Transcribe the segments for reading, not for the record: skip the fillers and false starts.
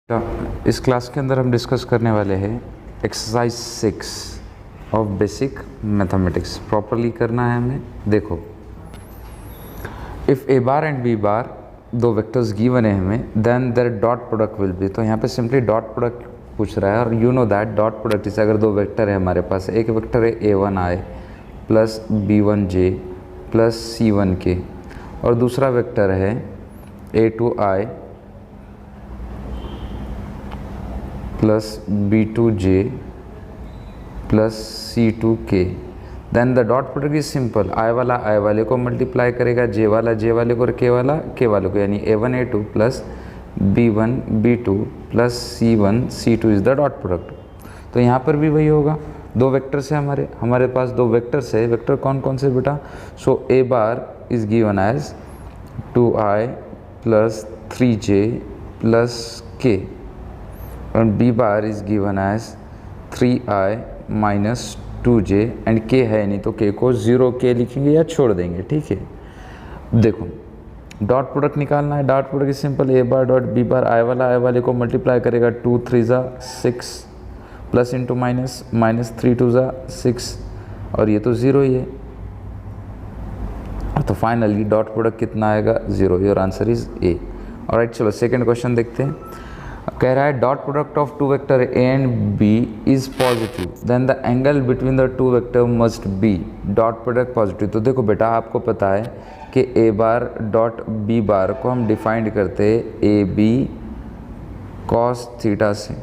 तो इस क्लास के अंदर हम डिस्कस करने वाले हैं exercise 6 of basic mathematics. Properly करना है हमें। देखो, if A bar and B bar दो वेक्टर्स गिवन है हमें, then their dot product will be. तो यहाँ पे सिंपली डॉट प्रोडक्ट पूछ रहा है और you know that dot product इसे अगर दो वेक्टर है हमारे पास, एक वेक्टर है a1i plus b1j plus c1k और दूसरा वेक्टर है a2i plus b2j plus c2k, then the dot product is simple. i वाला i वाले को मल्टीप्लाई करेगा, j वाला j वाले को और k वाला k वाले को, यानी a1 a2 plus b1 b2 plus c1 c2 is the dot product. तो यहाँ पर भी वही होगा, दो वेक्टर्स है हमारे पास दो वेक्टर्स है। वेक्टर कौन कौन से बेटा? So a bar is given as 2i plus 3j plus k and b bar is given as 3i minus 2j and k है नहीं तो k को 0k लिखेंगे या छोड़ देंगे, ठीक है। देखो, डॉट प्रोडक्ट निकालना है। Dot product is simple, a bar dot b bar i वाला i वाले को मल्टीप्लाई करेगा, 2 3 6 प्लस इंटू माइनस, माइनस 3 2 6 और ये तो 0 ही है। तो फाइनली डॉट प्रोडक्ट कितना आएगा? 0। Your answer is A. Alright, चलो सेकेंड क्वेश्चन देखते हैं। कह रहा है dot product of two vector A and B is positive, then the angle between the two vector must be. Dot product positive, तो देखो बेटा आपको पता है कि ए बार डॉट बी बार को हम डिफाइंड करते हैं ए बी कॉस थीटा से।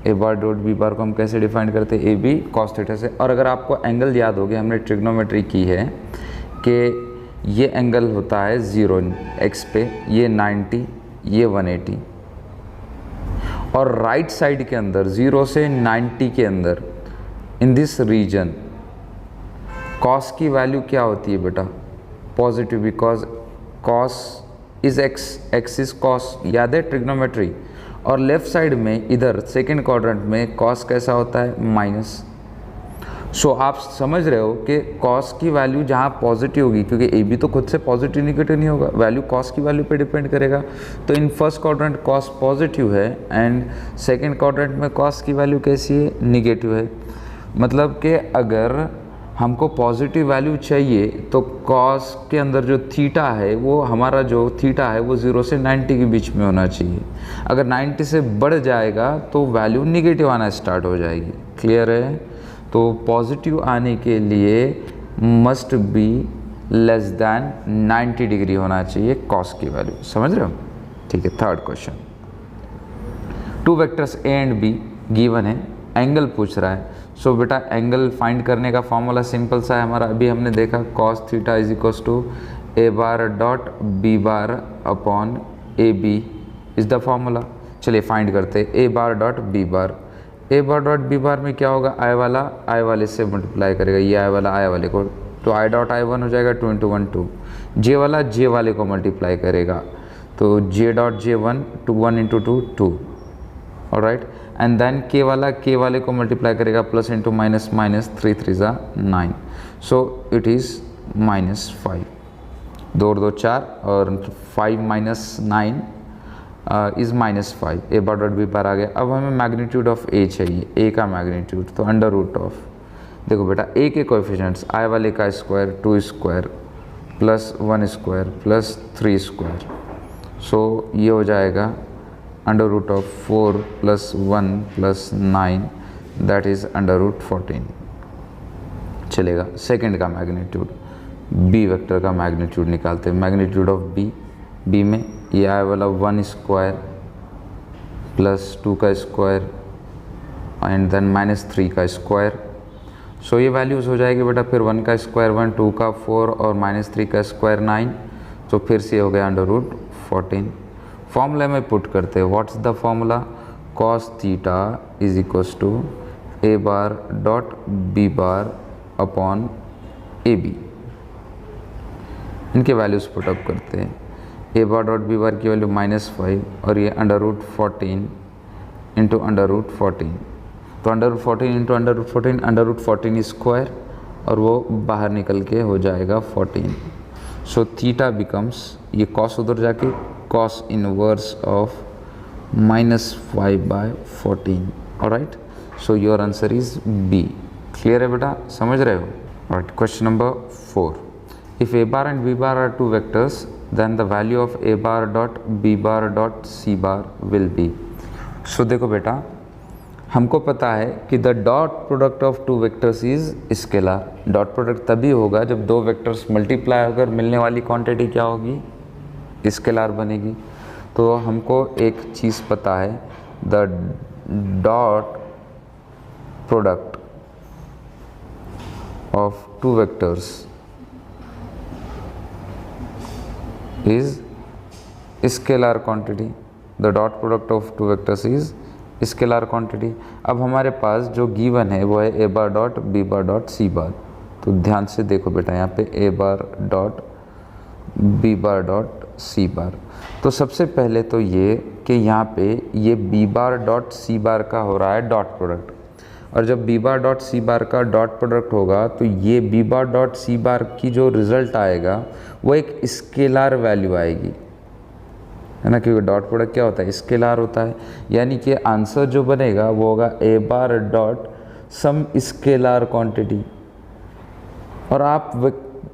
ए बार डॉट बी बार को हम कैसे डिफाइंड करते हैं? ए बी कॉस थीटा से। और अगर आपको एंगल याद हो गया, हमने ट्रिग्नोमेट्री की है कि ये एंगल होता है 0 एक्स पे, ये 90, ये 180 और राइट साइड के अंदर 0 से 90 के अंदर इन दिस रीजन कॉस की वैल्यू क्या होती है बेटा? Positive, because cos is x, x is cos, याद है ट्रिग्नोमेट्री। और लेफ्ट साइड में इधर सेकेंड क्वाड्रेंट में कॉस कैसा होता है? माइनस। सो आप समझ रहे हो कि कॉस की वैल्यू जहाँ पॉजिटिव होगी, क्योंकि ए बी तो खुद से पॉजिटिव निगेटिव नहीं होगा, वैल्यू कॉस की वैल्यू पे डिपेंड करेगा। तो in first quadrant cos positive है एंड सेकंड क्वाड्रेंट में कॉस की वैल्यू कैसी है? निगेटिव है। मतलब कि अगर हमको पॉजिटिव वैल्यू चाहिए तो कॉस के अंदर जो थीटा है वो हमारा जो थीटा है वो 0 से 90 के बीच में होना चाहिए। अगर 90 से बढ़ जाएगा तो वैल्यू निगेटिव आना स्टार्ट हो जाएगी। क्लियर है? तो पॉजिटिव आने के लिए must be less than 90 degree होना चाहिए कॉस की वैल्यू। समझ रहे हो? ठीक है। Third question, to vectors A and be given है, एंगल पूछ रहा है। सो बेटा एंगल फाइंड करने का फॉर्मूला सिंपल सा है हमारा, अभी हमने देखा cos theta is equals to A bar dot B bar upon A B is the formula. चलिए फाइंड करते हैं A bar dot B bar. A bar dot B bar में क्या होगा? आई वाला आई वाले से मल्टीप्लाई करेगा, ये आई वाला आई वाले को, तो आई डॉट आई 1 हो जाएगा, 2 इंटू 1 2। जे वाला जे वाले को मल्टीप्लाई करेगा, तो J dot J 1 two 1 into 2 2। Alright, and then K वाला के वाले को मल्टीप्लाई करेगा, plus into minus, minus 3 3 9। So it is -5। 2 2 4 और 5 minus 9 is -5। A bar dot B bar आ गया। अब हमें मैग्नीट्यूड ऑफ ए चाहिए, ए का मैग्नीट्यूड, तो अंडर रूट ऑफ, देखो बेटा ए के कोएफिशिएंट्स, आई वाले का square 2 square plus 1 square plus 3 square, so ये हो जाएगा under root of 4 plus 1 plus 9 that is under root 14। चलेगा। सेकेंड का मैग्नीट्यूड, बी वेक्टर का मैग्नीट्यूड निकालते हैं। मैग्नीट्यूड ऑफ बी, बी में ये आई वाला 1 स्क्वायर प्लस 2 का स्क्वायर एंड देन -3 का स्क्वायर। सो ये वैल्यूज़ हो जाएगी बेटा, फिर 1 का स्क्वायर 1, 2 का 4 और -3 का स्क्वायर 9, तो फिर से हो गया अंडर रूट 14। फॉर्मूला में पुट करते हैं, what's the formula? Cos theta is equals to A bar dot B bar upon A B. इनके वैल्यूज़ पुटअप करते हैं। ए बार डॉट बी बार की वैल्यू -5 और ये under root 14 into under root 14, तो under root 14 into under root 14, under root 14 square और वो बाहर निकल के हो जाएगा 14। सो थीटा बिकम्स, ये कॉस उधर जाके cos inverse of -5/14. Alright, so your answer is B. Clear है बेटा, समझ रहे हो? Alright, question number 4, if a bar and b bar are two vectors then the value of a bar dot b bar dot c bar will be। सो देखो बेटा, हमको पता है कि the dot product of two vectors is scalar. Dot product तभी होगा जब दो वेक्टर्स मल्टीप्लाई होकर मिलने वाली क्वांटिटी क्या होगी, स्केलर बनेगी। तो हमको एक चीज़ पता है, the dot product of two vectors is scalar quantity. The dot product of two vectors is scalar quantity. अब हमारे पास जो गिवन है वो है A bar dot B bar dot C bar. तो ध्यान से देखो बेटा, यहाँ पे A bar dot B bar dot C bar. तो सबसे पहले तो ये कि यहाँ पे ये B bar dot C bar का हो रहा है डॉट प्रोडक्ट, और जब B bar dot C bar का डॉट प्रोडक्ट होगा तो ये B bar dot C bar की जो रिज़ल्ट आएगा वो एक स्केलर वैल्यू आएगी, है ना, क्योंकि डॉट प्रोडक्ट क्या होता है, स्केलर होता है। यानी कि आंसर जो बनेगा वो होगा A bar dot some scalar quantity. और आप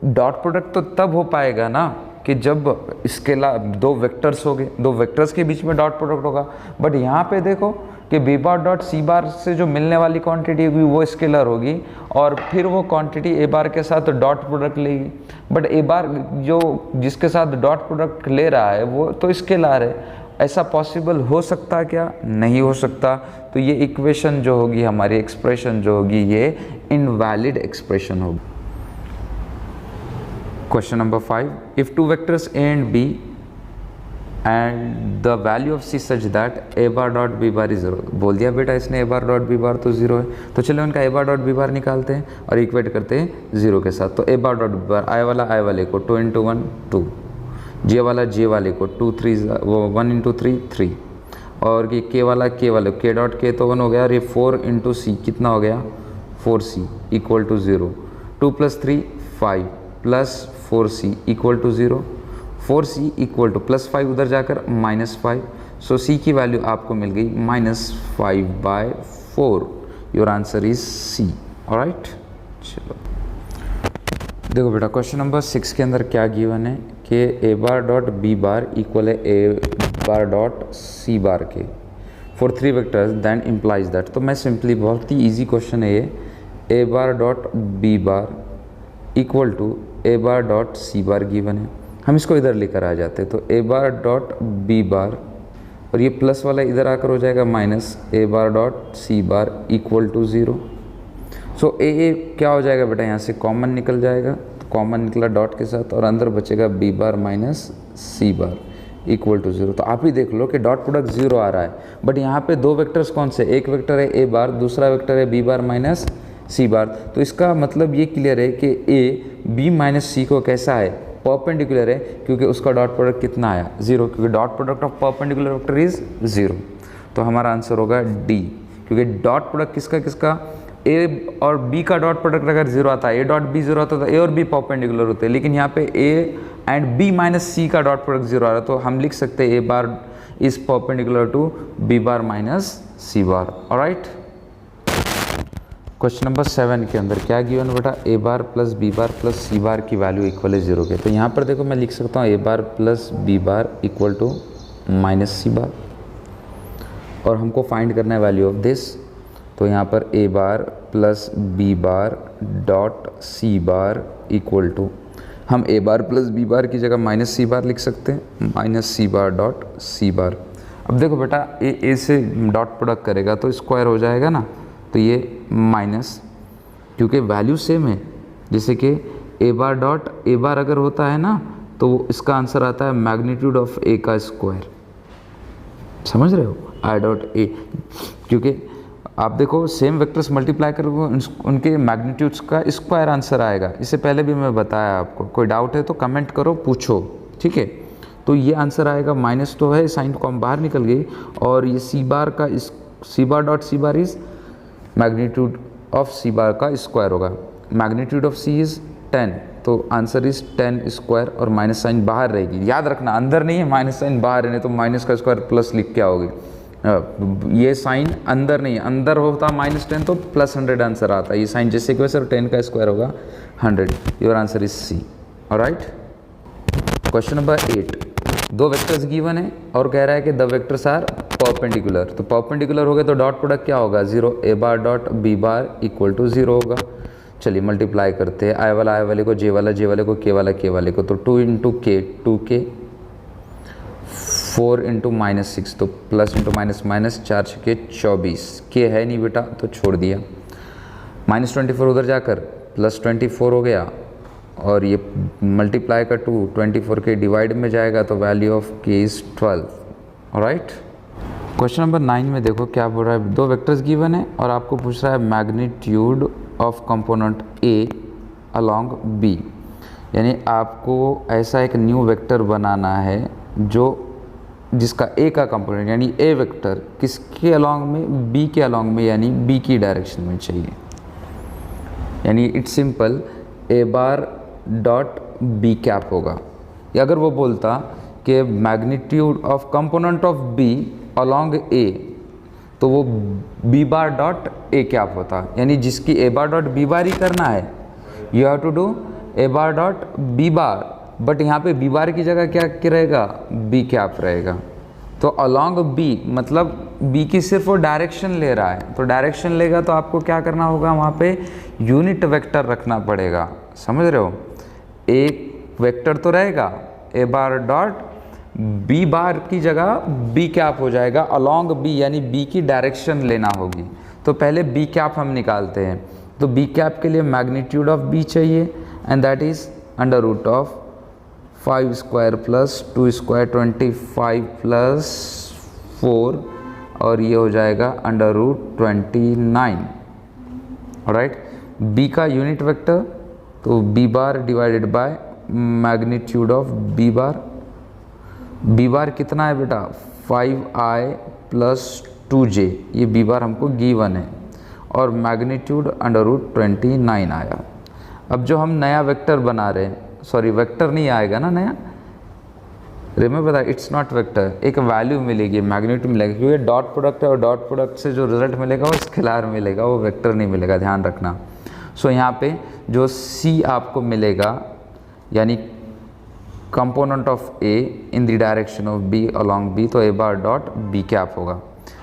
डॉट प्रोडक्ट तो तब हो पाएगा ना कि जब स्केलर दो वेक्टर्स हो गए, दो वेक्टर्स के बीच में डॉट प्रोडक्ट होगा। बट यहाँ पे देखो कि बी बार डॉट सी बार से जो मिलने वाली क्वांटिटी होगी वो स्केलर होगी, और फिर वो क्वांटिटी ए बार के साथ डॉट प्रोडक्ट लेगी। बट ए बार जो जिसके साथ डॉट प्रोडक्ट ले रहा है वो तो स्केलर है। ऐसा पॉसिबल हो सकता क्या? नहीं हो सकता। तो ये इक्वेशन जो होगी, हमारी एक्सप्रेशन जो होगी, ये इनवैलिड एक्सप्रेशन होगी। Question number 5, if two vectors A and B and the value of C such that A bar dot B bar is 0। बोल दिया बेटा इसने ए बार डॉट बी बार तो 0 है। तो चलो उनका ए बार डॉट बी बार निकालते हैं और इक्वेट करते हैं 0 के साथ। तो ए बार डॉट बी बार, आई वाला आई वाले को 2 × 1 2, जे वाला जे वाले को 2 3 वो 1 × 3 3, और ये के वाला के वाले के डॉट के तो 1 हो गया, और ये 4 × सी कितना हो गया 4c equal to 0। 2 + 3 5 plus 4c equal to 0। 4c equal to +5 उधर जाकर -5। सो c की वैल्यू आपको मिल गई -5/4। Your answer is c। Alright, चलो देखो बेटा, क्वेश्चन नंबर 6 के अंदर क्या गिवन है कि A bar dot B bar equal है A bar dot C bar के for 3 vectors then implies that. तो मैं सिंपली, बहुत ही ईजी क्वेश्चन है ये, A bar dot B bar equal to A bar dot C bar given है। हम इसको इधर लेकर आ जाते हैं। तो ए बार डॉट बी बार, और ये प्लस वाला इधर आकर हो जाएगा minus A bar dot C bar equal to 0। So A क्या हो जाएगा बेटा, यहाँ से कॉमन निकल जाएगा। तो कॉमन निकला डॉट के साथ, और अंदर बचेगा B bar minus C bar equal to 0। तो आप ही देख लो कि डॉट प्रोडक्ट 0 आ रहा है, बट यहाँ पे दो वेक्टर्स कौन से, एक वेक्टर है ए बार, दूसरा वेक्टर है B bar minus C bar. तो इसका मतलब ये क्लियर है कि ए बी माइनस सी को कैसा है, परपेंडिकुलर है, क्योंकि उसका डॉट प्रोडक्ट कितना आया 0, क्योंकि dot product of perpendicular vector is 0। तो हमारा आंसर होगा डी, क्योंकि डॉट प्रोडक्ट किसका किसका, ए और बी का डॉट प्रोडक्ट अगर 0 आता है, ए डॉट बी 0 आता है तो ए और बी परपेंडिकुलर होते हैं, लेकिन यहाँ पे ए एंड बी माइनस सी का डॉट प्रोडक्ट 0 आ रहा है। तो हम लिख सकते हैं A bar is perpendicular to B bar minus C bar. Alright, question number 7 के अंदर क्या गिवन बेटा, A bar plus B bar plus C bar की वैल्यू इक्वल है 0 के। तो यहाँ पर देखो मैं लिख सकता हूँ A bar plus B bar equal to minus C bar, और हमको फाइंड करना है वैल्यू ऑफ दिस। तो यहाँ पर A bar plus B bar dot C bar equal to, हम ए बार प्लस बी बार की जगह माइनस सी बार लिख सकते हैं, minus C bar dot C बार। अब देखो बेटा, ए से डॉट प्रोडक्ट करेगा तो स्क्वायर हो जाएगा ना, तो ये माइनस, क्योंकि वैल्यू सेम है, जैसे कि ए बार डॉट ए बार अगर होता है ना तो इसका आंसर आता है मैग्नीट्यूड ऑफ ए का स्क्वायर। समझ रहे हो, आई डॉट ए, क्योंकि आप देखो सेम वेक्टर्स मल्टीप्लाई करोगे उनके मैग्नीट्यूड्स का स्क्वायर आंसर आएगा। इससे पहले भी मैं बताया आपको, कोई डाउट है तो कमेंट करो, पूछो, ठीक है। तो ये आंसर आएगा, माइनस तो है, साइन कॉम बाहर निकल गई, और ये सी बार का C bar dot C bar is magnitude of C bar का स्क्वायर होगा। मैग्नीट्यूड ऑफ सी इज़ 10 तो आंसर इज 10 स्क्वायर और माइनस साइन बाहर रहेगी, याद रखना अंदर नहीं है, माइनस साइन बाहर है, नहीं तो माइनस का स्क्वायर प्लस लिख के आओगे। ये साइन अंदर नहीं है, अंदर होता -10 तो +100 आंसर आता है, ये साइन जैसे कि वैसे 10 का स्क्वायर होगा 100। Your answer is C. Alright, question number 8, दो वेक्टर्स गिवन है और कह रहा है कि द वेक्टर्स आर परपेंडिकुलर। तो परपेंडिकुलर हो गए तो डॉट प्रोडक्ट क्या होगा, 0 a bar dot b bar equal to 0 होगा। चलिए मल्टीप्लाई करते हैं, आई वाला आई वाले को, जे वाला जे वाले को, के वाला के वाले को, तो 2 इंटू के 2k, 4 इंटू -6 तो प्लस इंटू माइनस माइनस, 4 छके 24, के है नहीं बेटा तो छोड़ दिया, -24 उधर जाकर +24 हो गया, और ये मल्टीप्लाई का 2 24 के डिवाइड में जाएगा तो वैल्यू ऑफ के इज़ 12। ऑलराइट, क्वेश्चन नंबर 9 में देखो क्या बोल रहा है, दो वेक्टर्स गिवन है और आपको पूछ रहा है magnitude of component A along B, यानी आपको ऐसा एक न्यू वेक्टर बनाना है जो जिसका ए का कंपोनेंट यानी ए वेक्टर किसके अलोंग में, बी के अलोंग में, यानी बी की डायरेक्शन में चाहिए। यानी it's simple, A bar dot B cap होगा, या अगर वो बोलता कि magnitude of component of B along A, तो वो B bar dot A cap होता, यानी जिसकी ए बार डॉट बी बार ही करना है, you have to do A bar dot B bar, but यहाँ पे बी बार की जगह क्या रहेगा, बी कैप रहेगा। तो अलोंग बी मतलब बी की सिर्फ वो डायरेक्शन ले रहा है, तो डायरेक्शन लेगा तो आपको क्या करना होगा, वहाँ पे यूनिट वेक्टर रखना पड़ेगा, समझ रहे हो। एक वेक्टर तो रहेगा ए बार डॉट बी बार की जगह बी कैप हो जाएगा अलोंग बी, यानी बी की डायरेक्शन लेना होगी। तो पहले बी कैप हम निकालते हैं, तो बी कैप के लिए मैग्नीट्यूड ऑफ बी चाहिए, and that is under root of 5 square plus 2 square 25 plus 4, और ये हो जाएगा अंडर रूट 29। ऑलराइट, बी का यूनिट वेक्टर तो B bar divided by magnitude of B bar. B bar कितना है बेटा, 5i प्लस 2j, ये बी बार हमको गिवन है, और मैग्नीट्यूड अंडर रूट 29 आया। अब जो हम नया वेक्टर बना रहे हैं, सॉरी वेक्टर नहीं आएगा ना नया, remember that it's not vector, एक वैल्यू मिलेगी, मैग्नीट्यूड मिलेगा, क्योंकि डॉट प्रोडक्ट है और डॉट प्रोडक्ट से जो रिजल्ट मिलेगा वो स्केलर मिलेगा, वो वेक्टर नहीं मिलेगा, ध्यान रखना। सो यहाँ पे जो c आपको मिलेगा यानी component of a in the direction of b along b, तो a bar dot b cap होगा।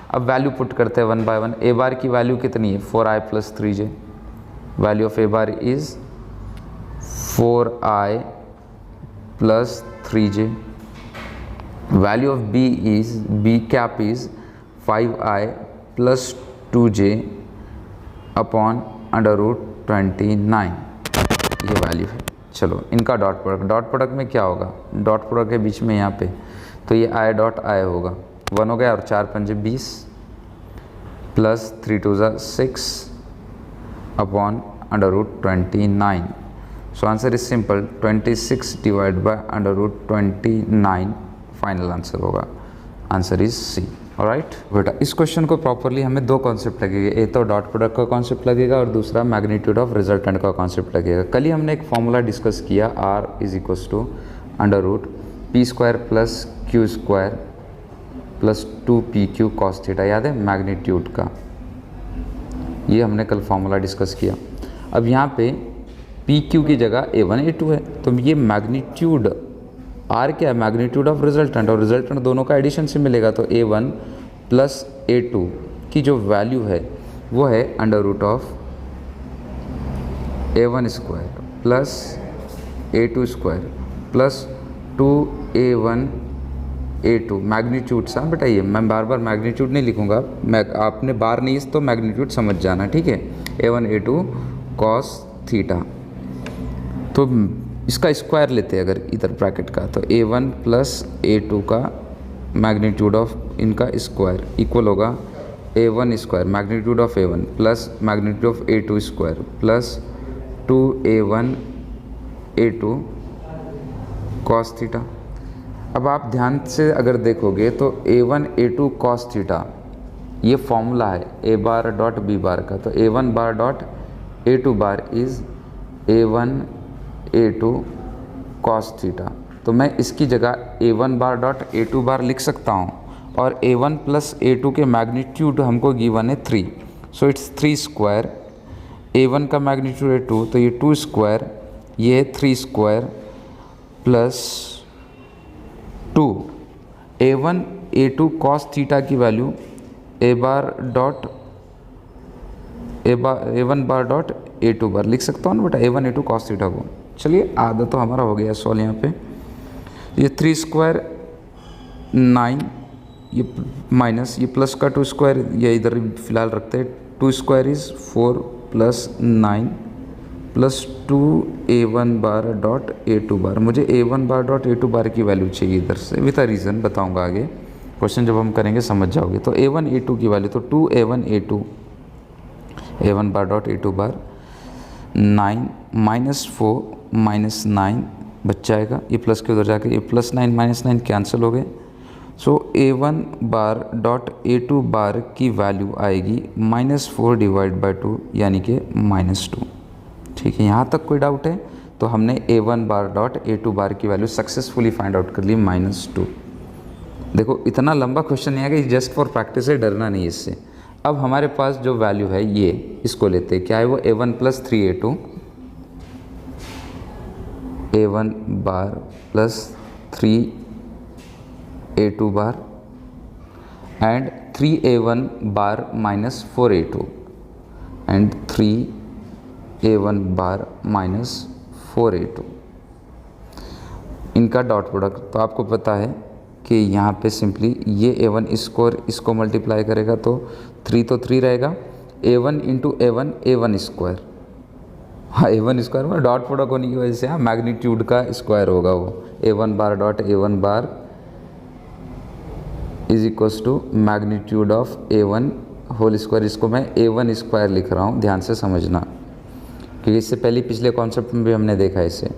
अब वैल्यू पुट करते हैं 1 बाय 1। a बार की वैल्यू कितनी है, 4i plus 3j, value of a bar is 4i plus 3j, value of b is b cap is 5i plus 2j upon under root 29, ये value है। चलो इनका डॉट प्रोडक्ट में क्या होगा, डॉट प्रोडक्ट के बीच में यहाँ पे, तो ये आई डॉट आई होगा, 1 हो गया, और 4 पंजे 20 plus 3 2 6 upon under root 29। So answer is simple, 26 divide by under root 29 final answer होगा, आंसर इज सी। ऑलराइट बेटा, इस क्वेश्चन को प्रॉपरली हमें दो कॉन्सेप्ट लगेगा, एक तो डॉट प्रोडक्ट का कॉन्सेप्ट लगेगा और दूसरा मैग्नीट्यूड ऑफ रिजल्टेंट का कॉन्सेप्ट लगेगा। कल ही हमने एक फॉर्मूला डिस्कस किया, r is equals to under root P square plus Q square plus 2pq cos theta, याद है मैग्नीट्यूड का, ये हमने कल फॉर्मूला डिस्कस किया। अब यहाँ पे pq की जगह a1 a2 है, तो ये मैग्नीट्यूड r क्या है, मैग्नीट्यूड ऑफ रिजल्टेंट, और रिजल्टेंट दोनों का एडिशन से मिलेगा, तो a1 प्लस a2 की जो वैल्यू है वो है under root of a1 square plus a2 square plus 2a1 a2 magnitude सा बेटा, ये मैं बार बार मैग्नीट्यूड नहीं लिखूंगा, मैं आपने बार नहीं तो मैग्नीट्यूड समझ जाना, ठीक है, a1 a2 कॉस थीटा। तो इसका स्क्वायर लेते हैं अगर इधर ब्रैकेट का, तो a1 प्लस a2 का मैग्नीट्यूड ऑफ इनका स्क्वायर इक्वल होगा a1 square magnitude of a1 plus magnitude of a2 square plus 2a1 a2 cos theta. अब आप ध्यान से अगर देखोगे तो a1 a2 कॉस थीटा ये फॉर्मूला है a बार डॉट b बार का, तो a1 bar dot a2 bar is a1 A2 cos theta. तो मैं इसकी जगह A1 bar dot A2 bar लिख सकता हूँ, और A1 प्लस A2 के मैग्नीट्यूड हमको गिवन है 3, सो इट्स 3 स्क्वायर। A1 का मैग्नीट्यूड है 2, तो ये 2 स्क्वायर, ये है 3 square plus 2। A1 A2 cos theta की value A1 bar dot A2 bar लिख सकता हूँ ना बेटा, A1 A2 cos थीटा को। चलिए आधा तो हमारा हो गया सॉल्व यहाँ पे। ये 3 स्क्वायर 9, ये माइनस, ये प्लस का 2 स्क्वायर ये इधर फिलहाल रखते हैं। 2 square is 4 plus 9 plus 2 A1 bar dot A2 बार। मुझे A1 बार डॉट A2 बार की वैल्यू चाहिए इधर से, विद अ रीज़न बताऊंगा आगे, क्वेश्चन जब हम करेंगे समझ जाओगे। तो A1 A2 की वैल्यू, तो 2 A1 A2 A1 bar dot A2 बार 9 माइनस 4 माइनस 9 बच जाएगा, ये प्लस के उधर जाके ये प्लस 9 माइनस 9 कैंसिल हो गए। सो A1 बार डॉट A2 बार की वैल्यू आएगी -4 डिवाइड बाई 2 यानी कि -2। ठीक है, यहाँ तक कोई डाउट है? तो हमने A1 बार डॉट A2 बार की वैल्यू सक्सेसफुली फाइंड आउट कर ली -2। देखो इतना लंबा क्वेश्चन नहीं है कि जस्ट फॉर प्रैक्टिस है, डरना नहीं इससे। अब हमारे पास जो वैल्यू है ये, इसको लेते हैं, क्या है वो A1 plus 3A2, A1 bar plus 3A2 bar and 3A1 bar minus 4A2 and 3A1 bar minus 4A2, इनका डॉट प्रोडक्ट। तो आपको पता है कि यहाँ पे सिंपली ये A1 स्क्वायर इसको मल्टीप्लाई करेगा तो 3 तो 3 रहेगा, A1 into A1 A1 square. हाँ A1 स्क्वायर में डॉट प्रोडक्ट होने की वजह से हाँ मैग्नीट्यूड का स्क्वायर होगा वो। A1 bar dot A1 bar is equals to magnitude of A1 whole square. इसको मैं A1 स्क्वायर लिख रहा हूँ, ध्यान से समझना, क्योंकि इससे पहले पिछले कॉन्सेप्ट में भी हमने देखा इसे।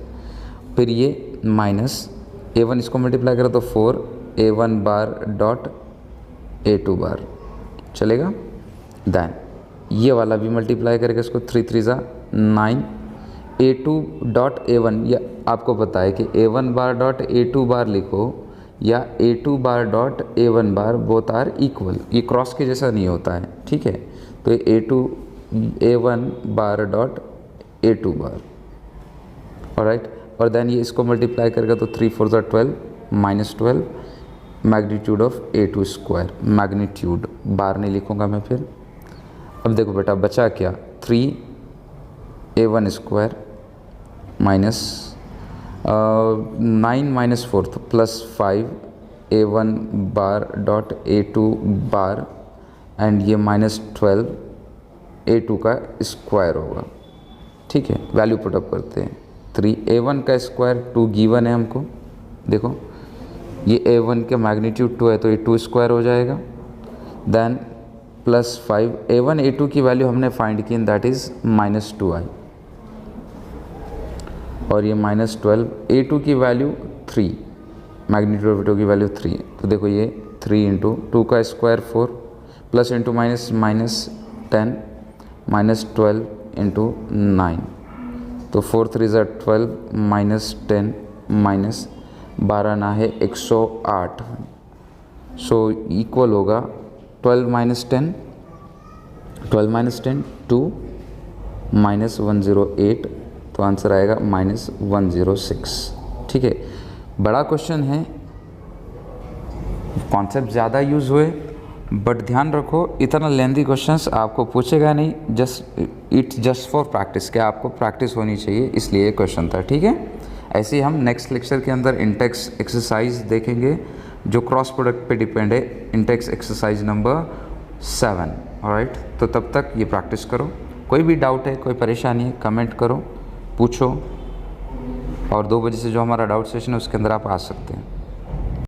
फिर ये माइनस A1 इसको मल्टीप्लाई करें तो 4 A1 बार डॉट A2 बार चलेगा। देन ये वाला भी मल्टीप्लाई करेगा इसको, 3 3 ज़ा 9 A2 डॉट A1। या आपको पता है कि A1 बार डॉट A2 बार लिखो या A2 bar dot A1 bar, both are equal, ये क्रॉस के जैसा नहीं होता है। ठीक है, तो A1 bar dot A2 bar, alright. और देन ये इसको मल्टीप्लाई करेगा तो 3 4 ज़ा 12 minus 12 magnitude of A2 square. Magnitude bar नहीं लिखूँगा मैं फिर। अब देखो बेटा बचा क्या, 3A1 स्क्वायर माइनस 9 माइनस 4 तो plus 5A1 bar dot A2 bar and ये -12 A2 का स्क्वायर होगा। ठीक है, वैल्यू पुटअप करते हैं। 3A1 का स्क्वायर 2 गिवन है हमको, देखो ये A1 के मैग्नीट्यूड 2 है तो ये 2 स्क्वायर हो जाएगा। देन प्लस 5 A1 A2 की वैल्यू हमने फाइंड की, दैट इज़ -2i, और ये -12 A2 की वैल्यू 3, मैग्नीट्यूड ऑफ A2 की वैल्यू 3। तो देखो ये 3 इंटू 2 का square 4 plus into minus -10 -12 into 9, तो 4 3 ज़ा 12 -10 माइनस 12 ना है 108, सो इक्वल होगा 12 माइनस 10 2 -108, तो आंसर आएगा -106। ठीक है, बड़ा क्वेश्चन है, कॉन्सेप्ट ज़्यादा यूज़ हुए, बट ध्यान रखो इतना लेंथी क्वेश्चंस आपको पूछेगा नहीं, जस्ट फॉर प्रैक्टिस, क्या आपको प्रैक्टिस होनी चाहिए, इसलिए ये क्वेश्चन था। ठीक है, ऐसे ही हम नेक्स्ट लेक्चर के अंदर इंटेक्स एक्सरसाइज देखेंगे जो क्रॉस प्रोडक्ट पे डिपेंड है, इंटेक्स एक्सरसाइज नंबर 7। ऑलराइट, तो तब तक ये प्रैक्टिस करो। कोई भी डाउट है, कोई परेशानी है, कमेंट करो, पूछो, और 2 बजे से जो हमारा डाउट सेशन है उसके अंदर आप आ सकते हैं।